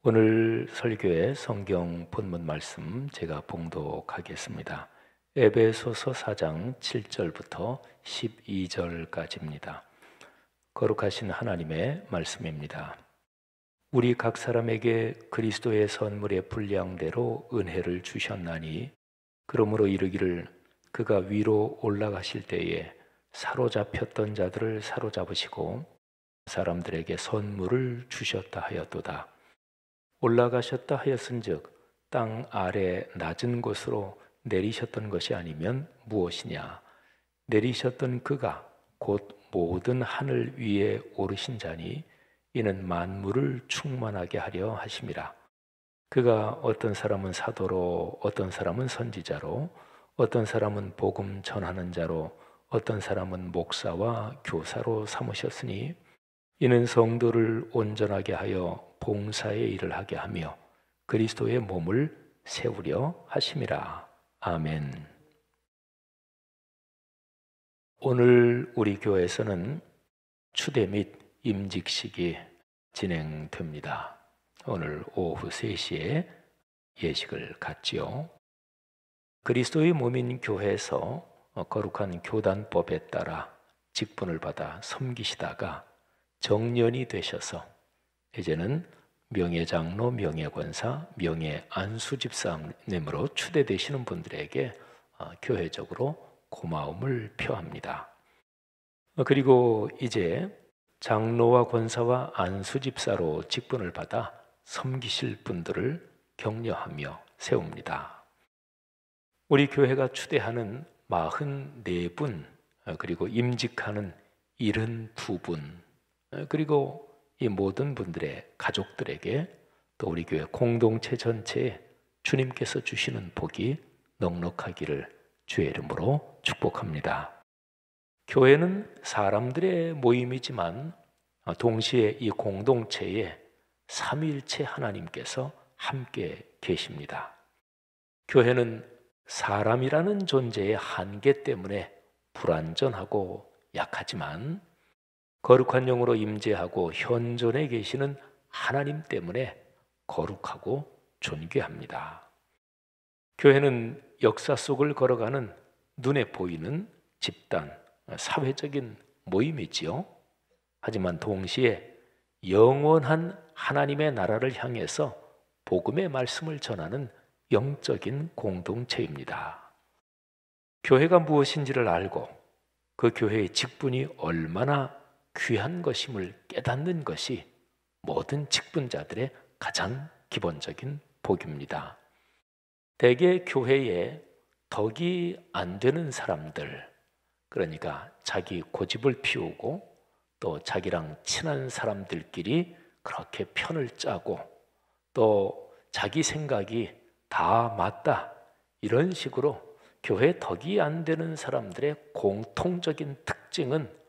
오늘 설교의 성경 본문 말씀 제가 봉독하겠습니다. 에베소서 4장 7절부터 12절까지입니다. 거룩하신 하나님의 말씀입니다. 우리 각 사람에게 그리스도의 선물의 분량대로 은혜를 주셨나니 그러므로 이르기를 그가 위로 올라가실 때에 사로잡혔던 자들을 사로잡으시고 사람들에게 선물을 주셨다 하였도다. 올라가셨다 하였은즉 땅 아래 낮은 곳으로 내리셨던 것이 아니면 무엇이냐? 내리셨던 그가 곧 모든 하늘 위에 오르신 자니 이는 만물을 충만하게 하려 하심이라. 그가 어떤 사람은 사도로, 어떤 사람은 선지자로, 어떤 사람은 복음 전하는 자로, 어떤 사람은 목사와 교사로 삼으셨으니 이는 성도를 온전하게 하여 봉사의 일을 하게 하며 그리스도의 몸을 세우려 하심이라. 아멘. 오늘 우리 교회에서는 추대 및 임직식이 진행됩니다. 오늘 오후 3시에 예식을 갖지요. 그리스도의 몸인 교회에서 거룩한 교단법에 따라 직분을 받아 섬기시다가 정년이 되셔서 이제는 명예장로, 명예권사, 명예안수집사님으로 추대되시는 분들에게 교회적으로 고마움을 표합니다. 그리고 이제 장로와 권사와 안수집사로 직분을 받아 섬기실 분들을 격려하며 세웁니다. 우리 교회가 추대하는 44분, 그리고 임직하는 72분, 그리고 이 모든 분들의 가족들에게 또 우리 교회 공동체 전체에 주님께서 주시는 복이 넉넉하기를 주의 이름으로 축복합니다. 교회는 사람들의 모임이지만 동시에 이 공동체에 삼위일체 하나님께서 함께 계십니다. 교회는 사람이라는 존재의 한계 때문에 불완전하고 약하지만 거룩한 영으로 임재하고 현존에 계시는 하나님 때문에 거룩하고 존귀합니다. 교회는 역사 속을 걸어가는 눈에 보이는 집단, 사회적인 모임이지요. 하지만 동시에 영원한 하나님의 나라를 향해서 복음의 말씀을 전하는 영적인 공동체입니다. 교회가 무엇인지를 알고 그 교회의 직분이 얼마나 귀한 것임을 깨닫는 것이 모든 직분자들의 가장 기본적인 복입니다. 대개 교회에 덕이 안 되는 사람들, 그러니까 자기 고집을 피우고 또 자기랑 친한 사람들끼리 그렇게 편을 짜고 또 자기 생각이 다 맞다, 이런 식으로 교회에 덕이 안 되는 사람들의 공통적인 특징은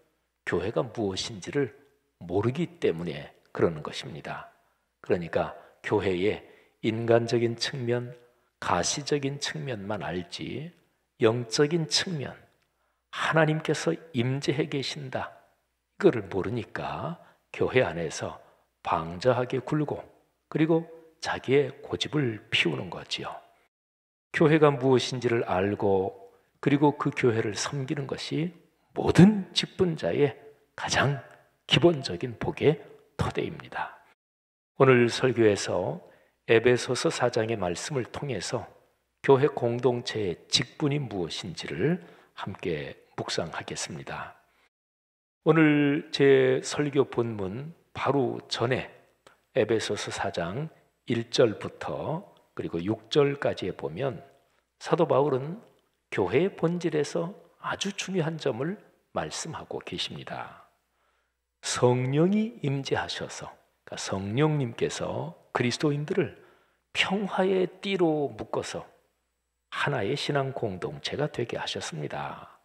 교회가 무엇인지를 모르기 때문에 그러는 것입니다. 그러니까 교회의 인간적인 측면, 가시적인 측면만 알지 영적인 측면, 하나님께서 임재해 계신다, 이거를 모르니까 교회 안에서 방자하게 굴고 그리고 자기의 고집을 피우는 거지요. 교회가 무엇인지를 알고 그리고 그 교회를 섬기는 것이 모든 직분자의 가장 기본적인 복의 토대입니다. 오늘 설교에서 에베소서 4장의 말씀을 통해서 교회 공동체의 직분이 무엇인지를 함께 묵상하겠습니다. 오늘 제 설교 본문 바로 전에 에베소서 4장 1절부터 그리고 6절까지에 보면 사도 바울은 교회의 본질에서 아주 중요한 점을 말씀하고 계십니다. 성령이 임재하셔서, 그러니까 성령님께서 그리스도인들을 평화의 띠로 묶어서 하나의 신앙 공동체가 되게 하셨습니다.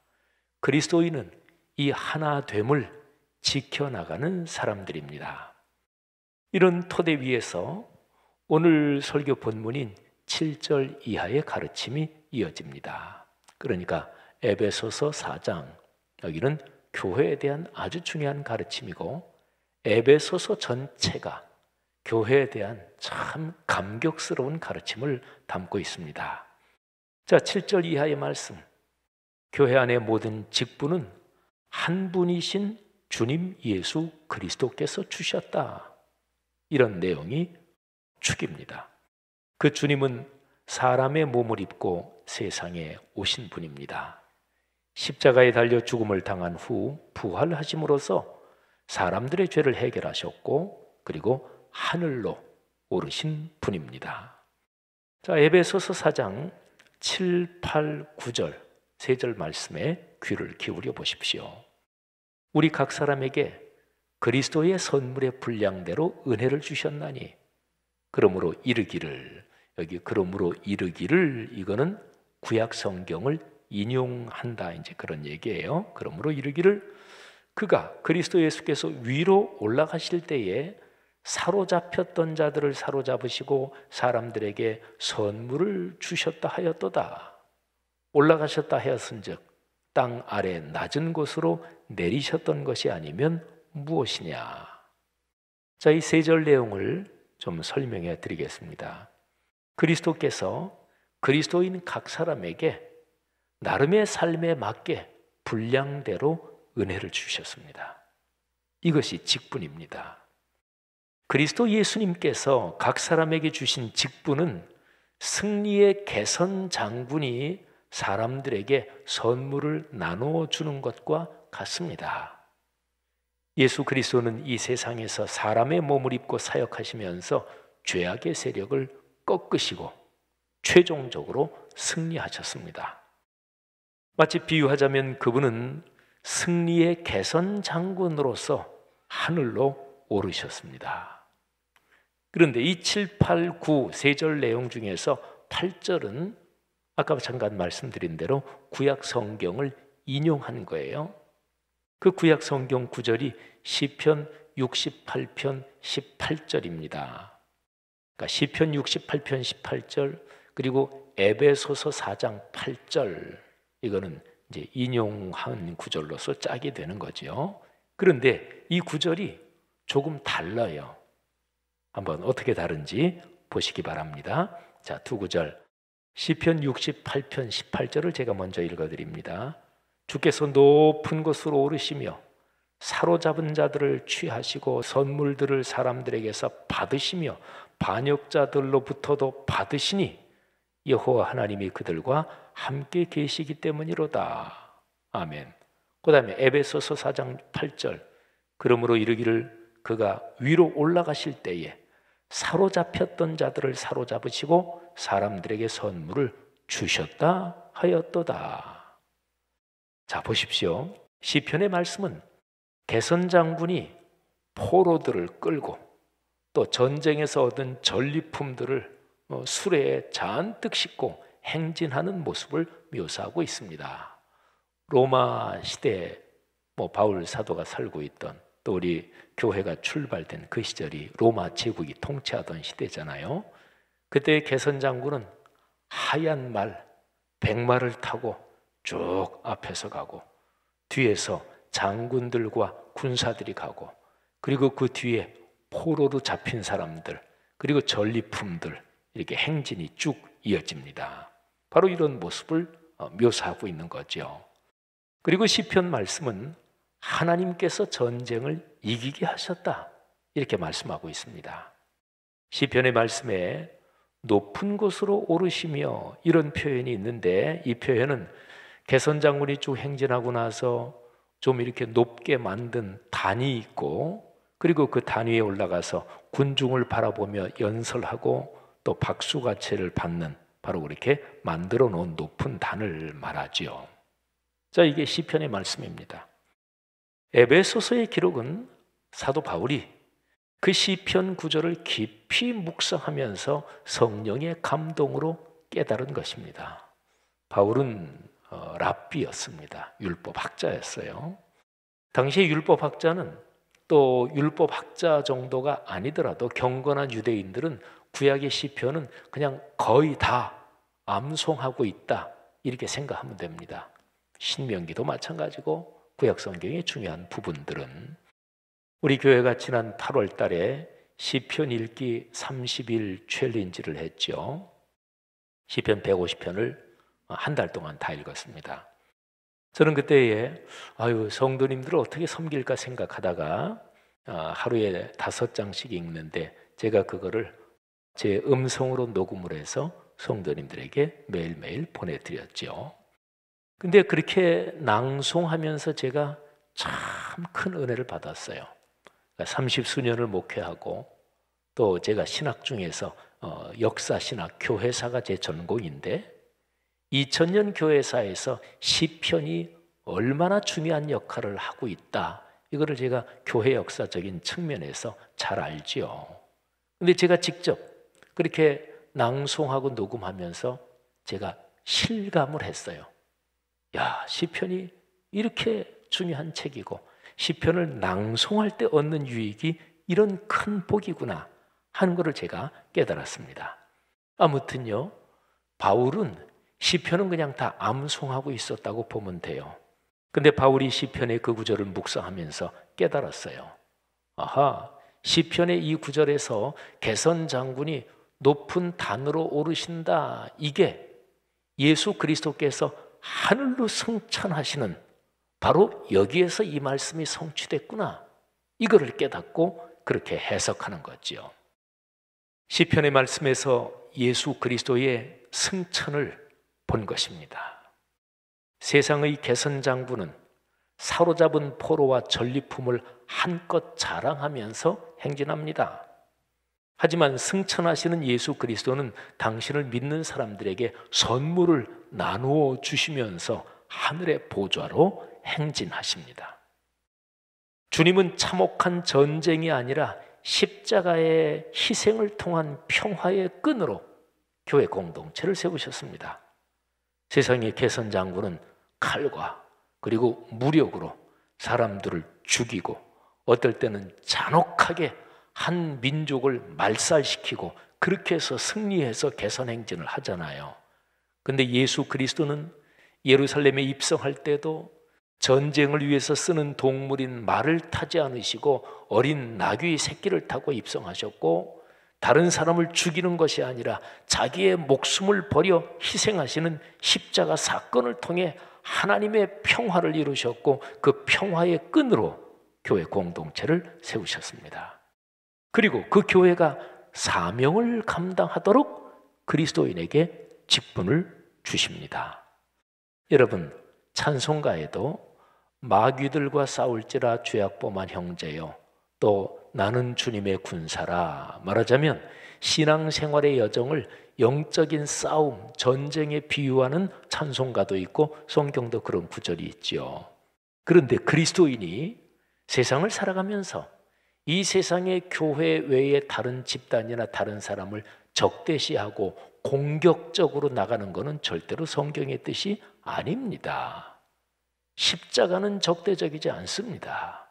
그리스도인은 이 하나됨을 지켜나가는 사람들입니다. 이런 토대 위에서 오늘 설교 본문인 7절 이하의 가르침이 이어집니다. 그러니까 에베소서 4장, 여기는 교회에 대한 아주 중요한 가르침이고 에베소서 전체가 교회에 대한 참 감격스러운 가르침을 담고 있습니다. 자, 7절 이하의 말씀. 교회 안의 모든 직분은 한 분이신 주님 예수 그리스도께서 주셨다. 이런 내용이 축입니다. 그 주님은 사람의 몸을 입고 세상에 오신 분입니다. 십자가에 달려 죽음을 당한 후 부활하심으로써 사람들의 죄를 해결하셨고 그리고 하늘로 오르신 분입니다. 자, 에베소서 4장 7, 8, 9절 세 절 말씀에 귀를 기울여 보십시오. 우리 각 사람에게 그리스도의 선물의 분량대로 은혜를 주셨나니 그러므로 이르기를, 여기 그러므로 이르기를, 이거는 구약 성경을 인용한다, 이제 그런 얘기예요. 그러므로 이르기를, 그가 그리스도 예수께서 위로 올라가실 때에 사로잡혔던 자들을 사로잡으시고 사람들에게 선물을 주셨다 하였도다. 올라가셨다 하였은즉 땅 아래 낮은 곳으로 내리셨던 것이 아니면 무엇이냐. 자, 이 세 절 내용을 좀 설명해 드리겠습니다. 그리스도께서 그리스도인 각 사람에게 나름의 삶에 맞게 분량대로 은혜를 주셨습니다. 이것이 직분입니다. 그리스도 예수님께서 각 사람에게 주신 직분은 승리의 개선 장군이 사람들에게 선물을 나누어 주는 것과 같습니다. 예수 그리스도는 이 세상에서 사람의 몸을 입고 사역하시면서 죄악의 세력을 꺾으시고 최종적으로 승리하셨습니다. 마치 비유하자면 그분은 승리의 개선 장군으로서 하늘로 오르셨습니다. 그런데 이 7, 8, 9 세 절 내용 중에서 8절은 아까 잠깐 말씀드린 대로 구약 성경을 인용한 거예요. 그 구약 성경 구절이 시편 68편 18절입니다. 그러니까 시편 68편 18절 그리고 에베소서 4장 8절, 이거는 이제 인용한 구절로서 짜게 되는 거죠. 그런데 이 구절이 조금 달라요. 한번 어떻게 다른지 보시기 바랍니다. 자, 두 구절. 시편 68편 18절을 제가 먼저 읽어드립니다. 주께서 높은 곳으로 오르시며 사로잡은 자들을 취하시고 선물들을 사람들에게서 받으시며 반역자들로부터도 받으시니 여호와 하나님이 그들과 함께 계시기 때문이로다. 아멘. 그 다음에 에베소서 4장 8절. 그러므로 이르기를 그가 위로 올라가실 때에 사로잡혔던 자들을 사로잡으시고 사람들에게 선물을 주셨다 하였도다. 자, 보십시오. 시편의 말씀은 개선장군이 포로들을 끌고 또 전쟁에서 얻은 전리품들을 수레에 잔뜩 싣고 행진하는 모습을 묘사하고 있습니다. 로마 시대에 바울 사도가 살고 있던, 또 우리 교회가 출발된 그 시절이 로마 제국이 통치하던 시대잖아요. 그때 개선장군은 하얀 말, 백마를 타고 쭉 앞에서 가고 뒤에서 장군들과 군사들이 가고, 그리고 그 뒤에 포로로 잡힌 사람들, 그리고 전리품들, 이렇게 행진이 쭉 이어집니다. 바로 이런 모습을 묘사하고 있는 거죠. 그리고 시편 말씀은 하나님께서 전쟁을 이기게 하셨다, 이렇게 말씀하고 있습니다. 시편의 말씀에 높은 곳으로 오르시며 이런 표현이 있는데, 이 표현은 개선장군이 쭉 행진하고 나서 좀 이렇게 높게 만든 단이 있고, 그리고 그 단 위에 올라가서 군중을 바라보며 연설하고 또 박수가채를 받는, 바로 그렇게 만들어 놓은 높은 단을 말하지요. 자, 이게 시편의 말씀입니다. 에베소서의 기록은 사도 바울이 그 시편 구절을 깊이 묵상하면서 성령의 감동으로 깨달은 것입니다. 바울은 랍비였습니다. 율법학자였어요. 당시의 율법학자는, 또 율법학자 정도가 아니더라도 경건한 유대인들은 구약의 시편은 그냥 거의 다 암송하고 있다, 이렇게 생각하면 됩니다. 신명기도 마찬가지고 구약 성경의 중요한 부분들은. 우리 교회가 지난 8월 달에 시편 읽기 30일 챌린지를 했죠. 시편 150편을 한 달 동안 다 읽었습니다. 저는 그때에 성도님들을 어떻게 섬길까 생각하다가 하루에 5장씩 읽는데 제가 그거를 제 음성으로 녹음을 해서 성도님들에게 매일매일 보내드렸죠. 근데 그렇게 낭송하면서 제가 참 큰 은혜를 받았어요. 30수년을 목회하고 또 제가 신학 중에서 역사신학 교회사가 제 전공인데 2000년 교회사에서 시편이 얼마나 중요한 역할을 하고 있다, 이거를 제가 교회 역사적인 측면에서 잘 알지요. 근데 제가 직접 그렇게 낭송하고 녹음하면서 제가 실감을 했어요. 야, 시편이 이렇게 중요한 책이고 시편을 낭송할 때 얻는 유익이 이런 큰 복이구나 하는 것을 제가 깨달았습니다. 아무튼요, 바울은 시편은 그냥 다 암송하고 있었다고 보면 돼요. 근데 바울이 시편의 그 구절을 묵상하면서 깨달았어요. 아하, 시편의 이 구절에서 개선 장군이 높은 단으로 오르신다, 이게 예수 그리스도께서 하늘로 승천하시는 바로 여기에서 이 말씀이 성취됐구나, 이거를 깨닫고 그렇게 해석하는 거지요. 시편의 말씀에서 예수 그리스도의 승천을 본 것입니다. 세상의 개선 장군은 사로잡은 포로와 전리품을 한껏 자랑하면서 행진합니다. 하지만 승천하시는 예수 그리스도는 당신을 믿는 사람들에게 선물을 나누어 주시면서 하늘의 보좌로 행진하십니다. 주님은 참혹한 전쟁이 아니라 십자가의 희생을 통한 평화의 끈으로 교회 공동체를 세우셨습니다. 세상의 개선 장군은 칼과 그리고 무력으로 사람들을 죽이고 어떨 때는 잔혹하게 한 민족을 말살시키고 그렇게 해서 승리해서 개선 행진을 하잖아요. 근데 예수 그리스도는 예루살렘에 입성할 때도 전쟁을 위해서 쓰는 동물인 말을 타지 않으시고 어린 나귀의 새끼를 타고 입성하셨고, 다른 사람을 죽이는 것이 아니라 자기의 목숨을 버려 희생하시는 십자가 사건을 통해 하나님의 평화를 이루셨고 그 평화의 끈으로 교회 공동체를 세우셨습니다. 그리고 그 교회가 사명을 감당하도록 그리스도인에게 직분을 주십니다. 여러분, 찬송가에도 마귀들과 싸울지라 죄악범한 형제요, 또 나는 주님의 군사라, 말하자면 신앙생활의 여정을 영적인 싸움, 전쟁에 비유하는 찬송가도 있고 성경도 그런 구절이 있지요. 그런데 그리스도인이 세상을 살아가면서 이 세상의 교회 외에 다른 집단이나 다른 사람을 적대시하고 공격적으로 나가는 것은 절대로 성경의 뜻이 아닙니다. 십자가는 적대적이지 않습니다.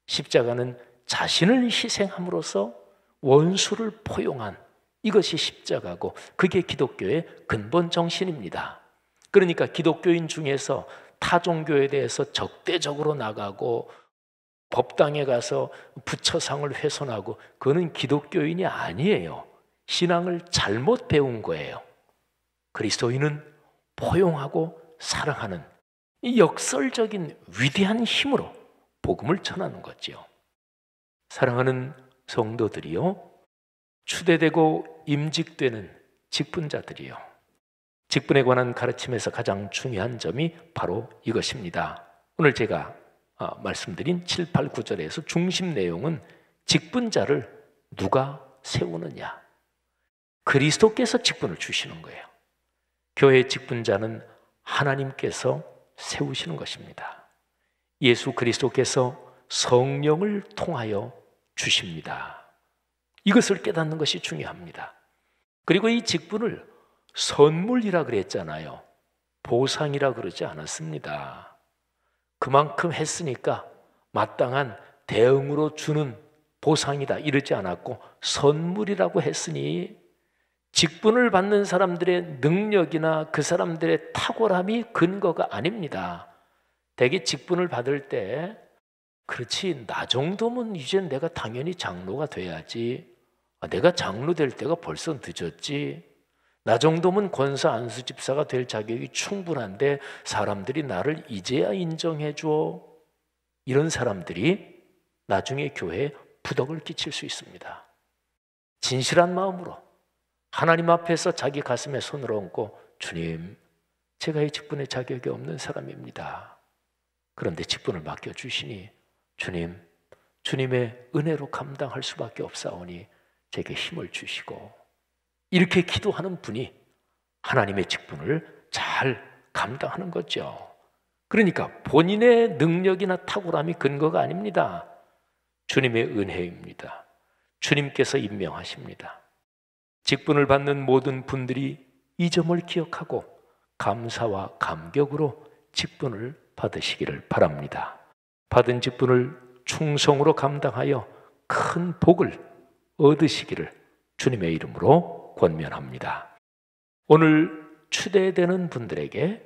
십자가는 자신을 희생함으로써 원수를 포용한, 이것이 십자가고 그게 기독교의 근본 정신입니다. 그러니까 기독교인 중에서 타 종교에 대해서 적대적으로 나가고 법당에 가서 부처상을 훼손하고, 그거는 기독교인이 아니에요. 신앙을 잘못 배운 거예요. 그리스도인은 포용하고 사랑하는 이 역설적인 위대한 힘으로 복음을 전하는 거지요. 사랑하는 성도들이요, 추대되고 임직되는 직분자들이요, 직분에 관한 가르침에서 가장 중요한 점이 바로 이것입니다. 오늘 제가 말씀드린 7, 8, 9절에서 중심 내용은 직분자를 누가 세우느냐, 그리스도께서 직분을 주시는 거예요. 교회의 직분자는 하나님께서 세우시는 것입니다. 예수 그리스도께서 성령을 통하여 주십니다. 이것을 깨닫는 것이 중요합니다. 그리고 이 직분을 선물이라 그랬잖아요. 보상이라 그러지 않았습니다. 그만큼 했으니까 마땅한 대응으로 주는 보상이다 이러지 않았고, 선물이라고 했으니 직분을 받는 사람들의 능력이나 그 사람들의 탁월함이 근거가 아닙니다. 대개 직분을 받을 때 그렇지, 나 정도면 이제 내가 당연히 장로가 돼야지. 내가 장로 될 때가 벌써 늦었지. 나 정도면 권사 안수 집사가 될 자격이 충분한데 사람들이 나를 이제야 인정해 줘. 이런 사람들이 나중에 교회에 부덕을 끼칠 수 있습니다. 진실한 마음으로 하나님 앞에서 자기 가슴에 손을 얹고, 주님, 제가 이 직분에 자격이 없는 사람입니다. 그런데 직분을 맡겨주시니 주님, 주님의 은혜로 감당할 수밖에 없사오니 제게 힘을 주시고, 이렇게 기도하는 분이 하나님의 직분을 잘 감당하는 거죠. 그러니까 본인의 능력이나 탁월함이 근거가 아닙니다. 주님의 은혜입니다. 주님께서 임명하십니다. 직분을 받는 모든 분들이 이 점을 기억하고 감사와 감격으로 직분을 받으시기를 바랍니다. 받은 직분을 충성으로 감당하여 큰 복을 얻으시기를 주님의 이름으로 권면합니다. 오늘 추대되는 분들에게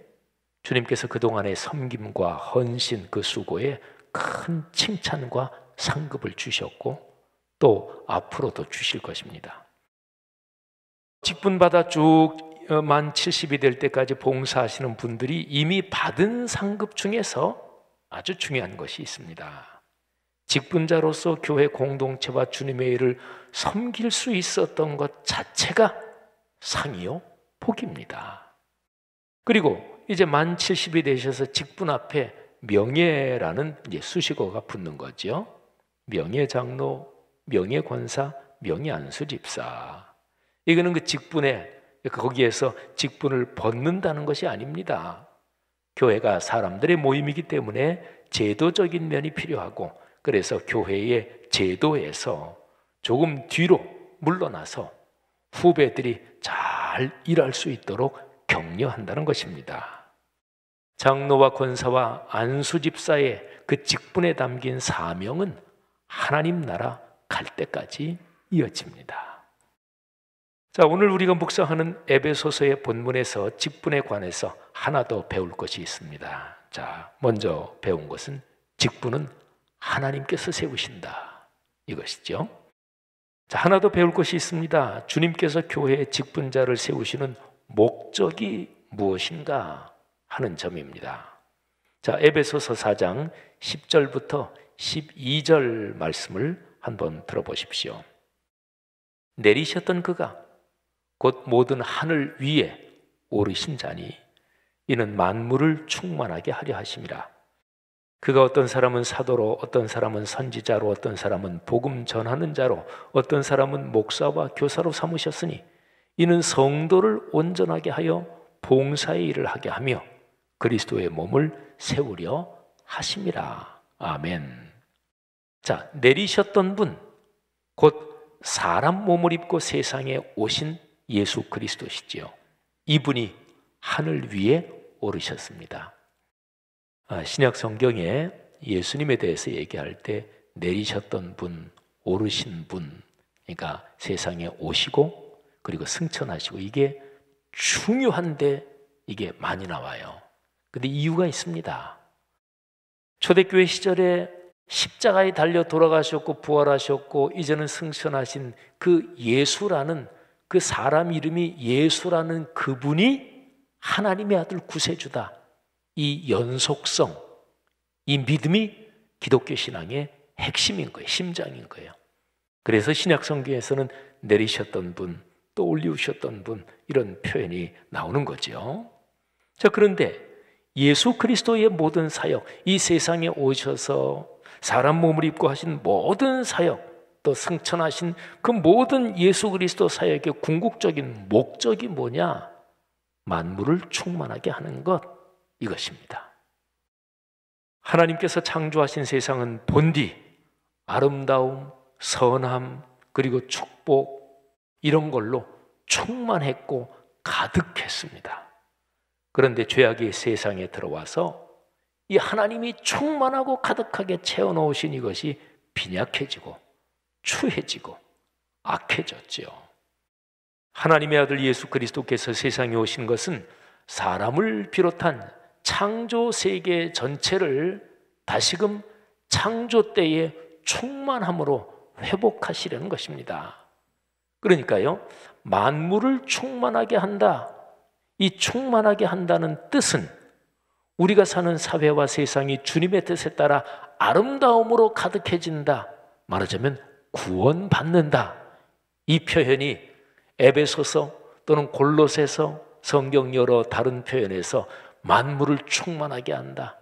주님께서 그동안의 섬김과 헌신, 그 수고에 큰 칭찬과 상급을 주셨고 또 앞으로도 주실 것입니다. 직분 받아 쭉 만 70이 될 때까지 봉사하시는 분들이 이미 받은 상급 중에서 아주 중요한 것이 있습니다. 직분자로서 교회 공동체와 주님의 일을 섬길 수 있었던 것 자체가 상이요 복입니다. 그리고 이제 만 70이 되셔서 직분 앞에 명예라는 이제 수식어가 붙는 거죠. 명예장로, 명예권사, 명예안수집사. 이거는 그 직분에, 거기에서 직분을 벗는다는 것이 아닙니다. 교회가 사람들의 모임이기 때문에 제도적인 면이 필요하고, 그래서 교회의 제도에서 조금 뒤로 물러나서 후배들이 잘 일할 수 있도록 격려한다는 것입니다. 장로와 권사와 안수집사의 그 직분에 담긴 사명은 하나님 나라 갈 때까지 이어집니다. 자, 오늘 우리가 묵상하는 에베소서의 본문에서 직분에 관해서 하나 더 배울 것이 있습니다. 자, 먼저 배운 것은 직분은 하나님께서 세우신다, 이것이죠. 자, 하나 더 배울 것이 있습니다. 주님께서 교회의 직분자를 세우시는 목적이 무엇인가 하는 점입니다. 자, 에베소서 4장 10절부터 12절 말씀을 한번 들어보십시오. 내리셨던 그가 곧 모든 하늘 위에 오르신 자니 이는 만물을 충만하게 하려 하심이라. 그가 어떤 사람은 사도로, 어떤 사람은 선지자로, 어떤 사람은 복음 전하는 자로, 어떤 사람은 목사와 교사로 삼으셨으니 이는 성도를 온전하게 하여 봉사의 일을 하게 하며 그리스도의 몸을 세우려 하심이라. 아멘. 자, 내리셨던 분, 곧 사람 몸을 입고 세상에 오신 예수 그리스도시지요. 이분이 하늘 위에 오르셨습니다. 신약 성경에 예수님에 대해서 얘기할 때 내리셨던 분, 오르신 분, 그러니까 세상에 오시고 그리고 승천하시고, 이게 중요한데 이게 많이 나와요. 근데 이유가 있습니다. 초대교회 시절에 십자가에 달려 돌아가셨고 부활하셨고 이제는 승천하신 그 예수라는 그 사람 이름이 예수라는 그분이 하나님의 아들 구세주다. 이 연속성, 이 믿음이 기독교 신앙의 핵심인 거예요. 심장인 거예요. 그래서 신약 성경에서는 내리셨던 분, 또 올리우셨던 분, 이런 표현이 나오는 거죠. 자, 그런데 예수 그리스도의 모든 사역, 이 세상에 오셔서 사람 몸을 입고 하신 모든 사역, 또 승천하신 그 모든 예수 그리스도 사역의 궁극적인 목적이 뭐냐? 만물을 충만하게 하는 것, 이것입니다. 하나님께서 창조하신 세상은 본디 아름다움, 선함, 그리고 축복, 이런 걸로 충만했고 가득했습니다. 그런데 죄악이 세상에 들어와서 이 하나님이 충만하고 가득하게 채워놓으신 이것이 빈약해지고 추해지고 악해졌죠. 하나님의 아들 예수 그리스도께서 세상에 오신 것은 사람을 비롯한 창조 세계 전체를 다시금 창조 때의 충만함으로 회복하시려는 것입니다. 그러니까요, 만물을 충만하게 한다. 이 충만하게 한다는 뜻은 우리가 사는 사회와 세상이 주님의 뜻에 따라 아름다움으로 가득해진다. 말하자면 구원받는다. 이 표현이 에베소서 또는 골로새서, 성경 여러 다른 표현에서 만물을 충만하게 한다.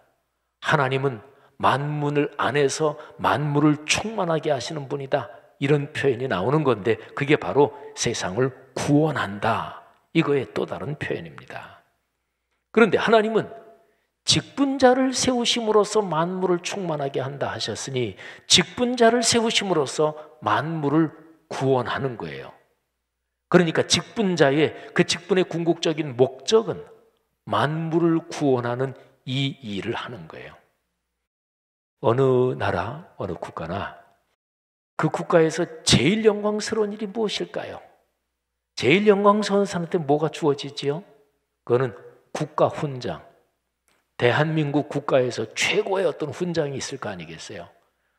하나님은 만물 안에서 만물을 충만하게 하시는 분이다. 이런 표현이 나오는 건데 그게 바로 세상을 구원한다. 이거의 또 다른 표현입니다. 그런데 하나님은 직분자를 세우심으로써 만물을 충만하게 한다 하셨으니 직분자를 세우심으로써 만물을 구원하는 거예요. 그러니까 직분자의 그 직분의 궁극적인 목적은 만물을 구원하는 이 일을 하는 거예요. 어느 나라, 어느 국가나 그 국가에서 제일 영광스러운 일이 무엇일까요? 제일 영광스러운 사람한테 뭐가 주어지지요? 그거는 국가 훈장. 대한민국 국가에서 최고의 어떤 훈장이 있을 거 아니겠어요?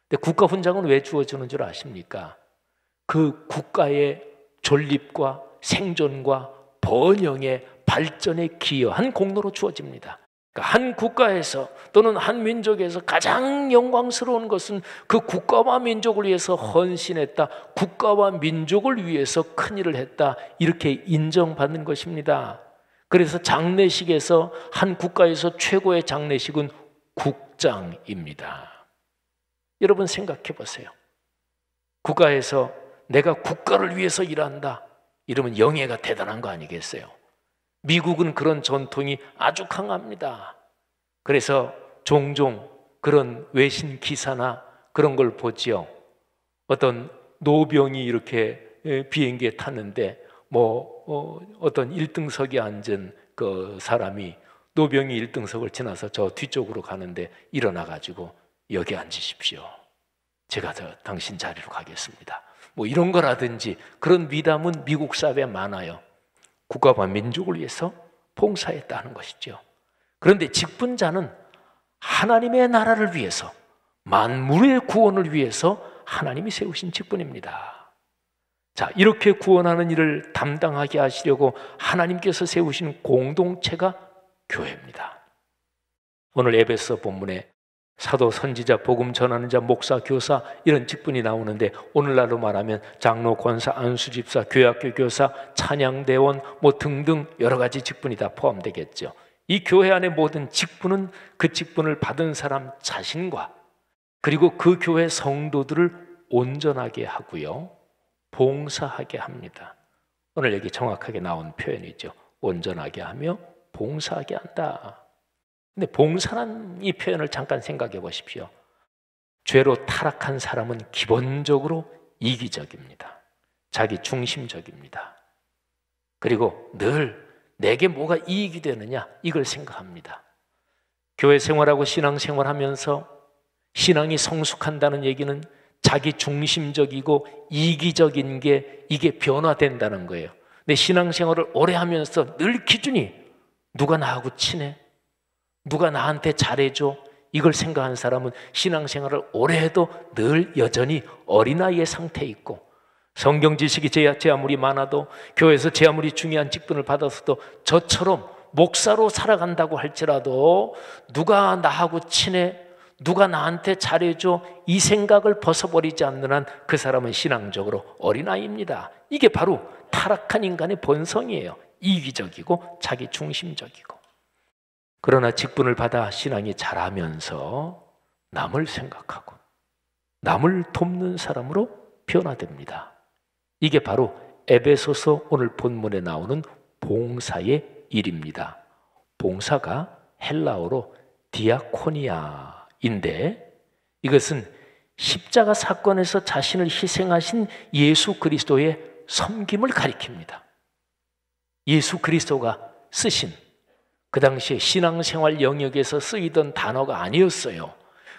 근데 국가 훈장은 왜 주어지는 줄 아십니까? 그 국가의 존립과 생존과 번영의 발전에 기여한 공로로 주어집니다. 그러니까 한 국가에서 또는 한 민족에서 가장 영광스러운 것은 그 국가와 민족을 위해서 헌신했다. 국가와 민족을 위해서 큰 일을 했다. 이렇게 인정받는 것입니다. 그래서 장례식에서 한 국가에서 최고의 장례식은 국장입니다. 여러분 생각해 보세요. 국가에서 내가 국가를 위해서 일한다. 이러면 영예가 대단한 거 아니겠어요? 미국은 그런 전통이 아주 강합니다. 그래서 종종 그런 외신 기사나 그런 걸 보지요. 어떤 노병이 이렇게 비행기에 탔는데 어떤 1등석에 앉은 그 사람이 노병이 1등석을 지나서 저 뒤쪽으로 가는데 일어나가지고 여기 앉으십시오. 제가 당신 자리로 가겠습니다. 이런 거라든지 그런 미담은 미국 사회에 많아요. 국가와 민족을 위해서 봉사했다는 것이죠. 그런데 직분자는 하나님의 나라를 위해서 만물의 구원을 위해서 하나님이 세우신 직분입니다. 자, 이렇게 구원하는 일을 담당하게 하시려고 하나님께서 세우신 공동체가 교회입니다. 오늘 에베소 본문에 사도, 선지자, 복음 전하는 자, 목사, 교사 이런 직분이 나오는데 오늘날로 말하면 장로, 권사, 안수집사, 교회학교 교사, 찬양대원 등등 여러 가지 직분이 다 포함되겠죠. 이 교회 안의 모든 직분은 그 직분을 받은 사람 자신과 그리고 그 교회 성도들을 온전하게 하고요, 봉사하게 합니다. 오늘 여기 정확하게 나온 표현이죠. 온전하게 하며 봉사하게 한다. 근데 봉사란 이 표현을 잠깐 생각해 보십시오. 죄로 타락한 사람은 기본적으로 이기적입니다. 자기 중심적입니다. 그리고 늘 내게 뭐가 이익이 되느냐 이걸 생각합니다. 교회 생활하고 신앙 생활하면서 신앙이 성숙한다는 얘기는 자기 중심적이고 이기적인 게 이게 변화된다는 거예요. 근데 신앙 생활을 오래 하면서 늘 기준이 누가 나하고 친해? 누가 나한테 잘해줘? 이걸 생각하는 사람은 신앙생활을 오래 해도 늘 여전히 어린아이의 상태에 있고 성경 지식이 제 아무리 많아도 교회에서 제 아무리 중요한 직분을 받았어도 저처럼 목사로 살아간다고 할지라도 누가 나하고 친해? 누가 나한테 잘해줘? 이 생각을 벗어버리지 않는 한 그 사람은 신앙적으로 어린아이입니다. 이게 바로 타락한 인간의 본성이에요. 이기적이고 자기 중심적이고. 그러나 직분을 받아 신앙이 자라면서 남을 생각하고 남을 돕는 사람으로 변화됩니다. 이게 바로 에베소서 오늘 본문에 나오는 봉사의 일입니다. 봉사가 헬라어로 디아코니아인데 이것은 십자가 사건에서 자신을 희생하신 예수 그리스도의 섬김을 가리킵니다. 예수 그리스도가 쓰신 그 당시에 신앙생활 영역에서 쓰이던 단어가 아니었어요.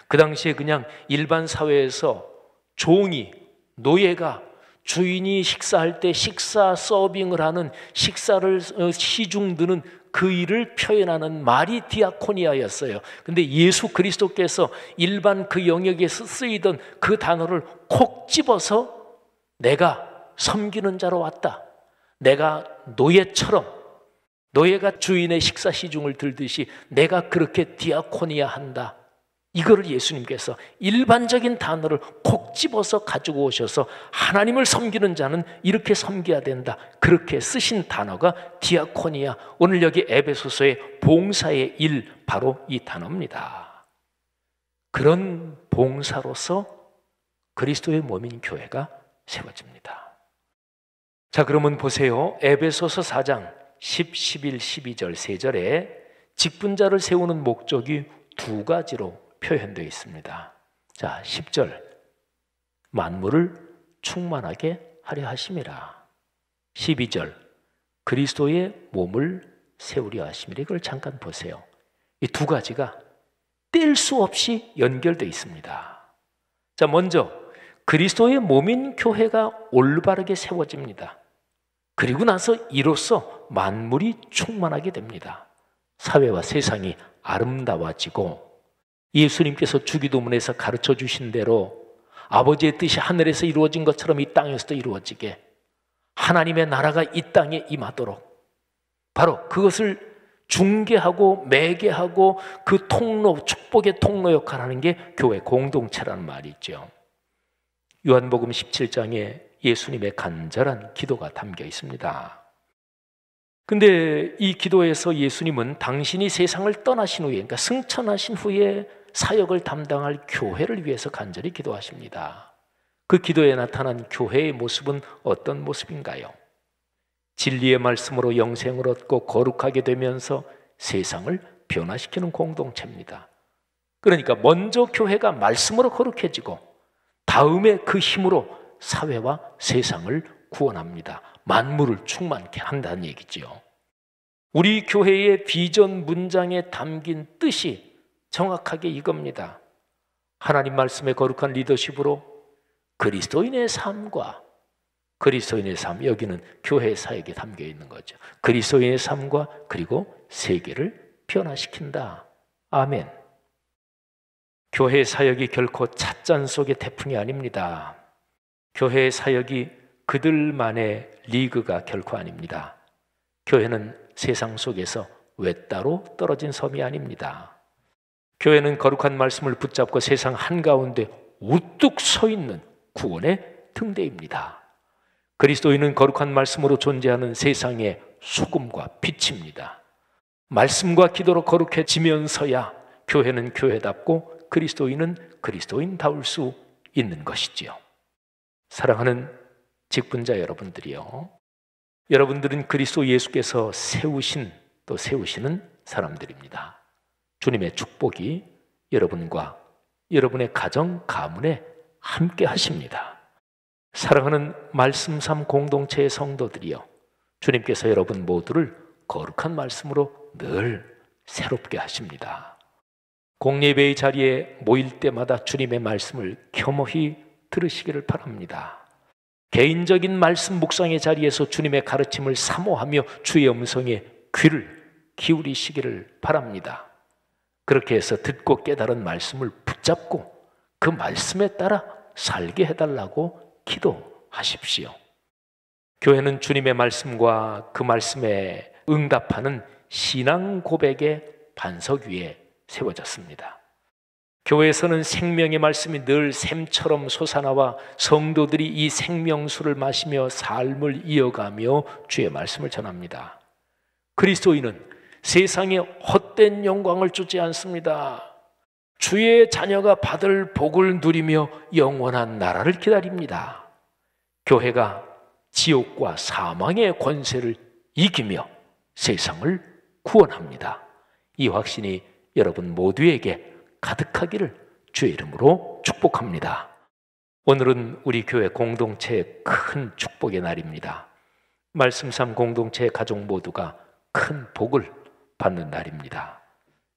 그 당시에 그냥 일반 사회에서 종이, 노예가 주인이 식사할 때 식사 서빙을 하는, 식사를 시중 드는 그 일을 표현하는 말이 디아코니아였어요. 근데 예수 그리스도께서 일반 그 영역에서 쓰이던 그 단어를 콕 집어서 내가 섬기는 자로 왔다. 내가 노예처럼, 노예가 주인의 식사 시중을 들듯이 내가 그렇게 디아코니아 한다. 이거를 예수님께서 일반적인 단어를 콕 집어서 가지고 오셔서 하나님을 섬기는 자는 이렇게 섬겨야 된다. 그렇게 쓰신 단어가 디아코니아. 오늘 여기 에베소서의 봉사의 일, 바로 이 단어입니다. 그런 봉사로서 그리스도의 몸인 교회가 세워집니다. 자, 그러면 보세요. 에베소서 4장 10, 11, 12절 3절에 직분자를 세우는 목적이 두 가지로 표현되어 있습니다. 자, 10절 만물을 충만하게 하려 하심이라. 12절 그리스도의 몸을 세우려 하심이라. 이걸 잠깐 보세요. 이 두 가지가 뗄 수 없이 연결되어 있습니다. 자, 먼저 그리스도의 몸인 교회가 올바르게 세워집니다. 그리고 나서 이로써 만물이 충만하게 됩니다. 사회와 세상이 아름다워지고 예수님께서 주기도문에서 가르쳐 주신 대로 아버지의 뜻이 하늘에서 이루어진 것처럼 이 땅에서도 이루어지게 하나님의 나라가 이 땅에 임하도록, 바로 그것을 중개하고 매개하고 그 통로, 축복의 통로 역할을 하는 게 교회 공동체라는 말이 있죠. 요한복음 17장에 예수님의 간절한 기도가 담겨 있습니다. 근데 이 기도에서 예수님은 당신이 세상을 떠나신 후에, 그러니까 승천하신 후에 사역을 담당할 교회를 위해서 간절히 기도하십니다. 그 기도에 나타난 교회의 모습은 어떤 모습인가요? 진리의 말씀으로 영생을 얻고 거룩하게 되면서 세상을 변화시키는 공동체입니다. 그러니까 먼저 교회가 말씀으로 거룩해지고 다음에 그 힘으로 사회와 세상을 구원합니다. 만물을 충만케 한다는 얘기죠. 우리 교회의 비전 문장에 담긴 뜻이 정확하게 이겁니다. 하나님 말씀의 거룩한 리더십으로 그리스도인의 삶과, 그리스도인의 삶, 여기는 교회 사역에 담겨 있는 거죠. 그리스도인의 삶과 그리고 세계를 변화시킨다. 아멘. 교회 사역이 결코 찻잔 속의 태풍이 아닙니다. 교회 사역이 그들만의 리그가 결코 아닙니다. 교회는 세상 속에서 외따로 떨어진 섬이 아닙니다. 교회는 거룩한 말씀을 붙잡고 세상 한가운데 우뚝 서 있는 구원의 등대입니다. 그리스도인은 거룩한 말씀으로 존재하는 세상의 소금과 빛입니다. 말씀과 기도로 거룩해지면서야 교회는 교회답고 그리스도인은 그리스도인다울 수 있는 것이지요. 사랑하는 직분자 여러분들이요, 여러분들은 그리스도 예수께서 세우신, 또 세우시는 사람들입니다. 주님의 축복이 여러분과 여러분의 가정, 가문에 함께 하십니다. 사랑하는 말씀삼 공동체의 성도들이요, 주님께서 여러분 모두를 거룩한 말씀으로 늘 새롭게 하십니다. 공예배의 자리에 모일 때마다 주님의 말씀을 겸허히 들으시기를 바랍니다. 개인적인 말씀 묵상의 자리에서 주님의 가르침을 사모하며 주의 음성에 귀를 기울이시기를 바랍니다. 그렇게 해서 듣고 깨달은 말씀을 붙잡고 그 말씀에 따라 살게 해달라고 기도하십시오. 교회는 주님의 말씀과 그 말씀에 응답하는 신앙 고백의 반석 위에 세워졌습니다. 교회에서는 생명의 말씀이 늘 샘처럼 솟아나와 성도들이 이 생명수를 마시며 삶을 이어가며 주의 말씀을 전합니다. 그리스도인은 세상에 헛된 영광을 주지 않습니다. 주의 자녀가 받을 복을 누리며 영원한 나라를 기다립니다. 교회가 지옥과 사망의 권세를 이기며 세상을 구원합니다. 이 확신이 여러분 모두에게 가득하기를 주의 이름으로 축복합니다. 오늘은 우리 교회 공동체의 큰 축복의 날입니다. 말씀삼 공동체 가족 모두가 큰 복을 받는 날입니다.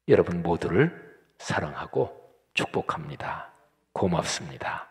여러분 모두를 사랑하고 축복합니다. 고맙습니다.